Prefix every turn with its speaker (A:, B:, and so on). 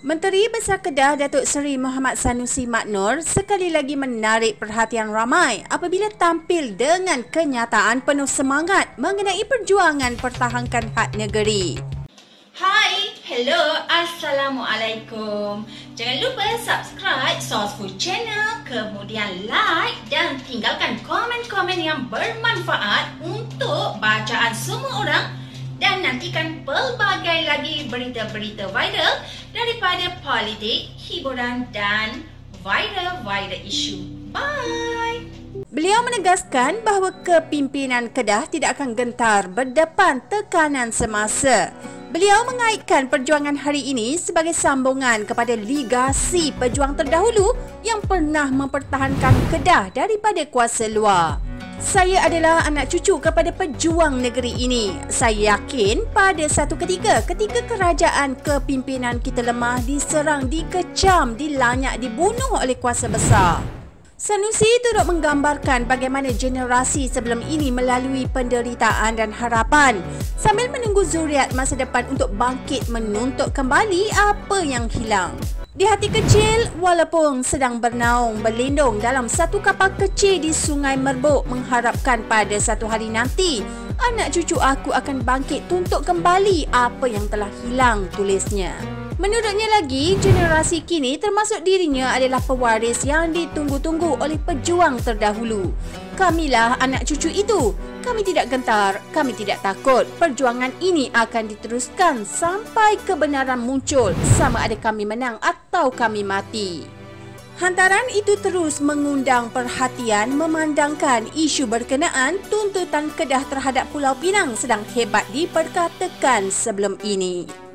A: Menteri Besar Kedah Datuk Seri Mohamad Sanusi Maknor sekali lagi menarik perhatian ramai apabila tampil dengan kenyataan penuh semangat mengenai perjuangan pertahankan hak negeri.
B: Hai, hello, Assalamualaikum. Jangan lupa subscribe Source Food Channel, kemudian like dan tinggalkan komen-komen yang bermanfaat untuk bacaan semua orang. Dan nantikan pelbagai lagi berita-berita viral daripada politik, hiburan dan viral isu. Bye!
A: Beliau menegaskan bahawa kepimpinan Kedah tidak akan gentar berdepan tekanan semasa. Beliau mengaitkan perjuangan hari ini sebagai sambungan kepada legasi pejuang terdahulu yang pernah mempertahankan Kedah daripada kuasa luar. Saya adalah anak cucu kepada pejuang negeri ini. Saya yakin pada satu ketika kerajaan kepimpinan kita lemah, diserang, dikecam, dilanyak, dibunuh oleh kuasa besar. Sanusi turut menggambarkan bagaimana generasi sebelum ini melalui penderitaan dan harapan sambil menunggu zuriat masa depan untuk bangkit menuntut kembali apa yang hilang. Di hati kecil, walaupun sedang bernaung berlindung dalam satu kapal kecil di Sungai Merbuk mengharapkan pada satu hari nanti, anak cucu aku akan bangkit tuntut kembali apa yang telah hilang, tulisnya. Menurutnya lagi, generasi kini termasuk dirinya adalah pewaris yang ditunggu-tunggu oleh pejuang terdahulu. Kamilah anak cucu itu. Kami tidak gentar, kami tidak takut. Perjuangan ini akan diteruskan sampai kebenaran muncul, sama ada kami menang atau kami mati. Hantaran itu terus mengundang perhatian memandangkan isu berkenaan tuntutan Kedah terhadap Pulau Pinang sedang hebat diperkatakan sebelum ini.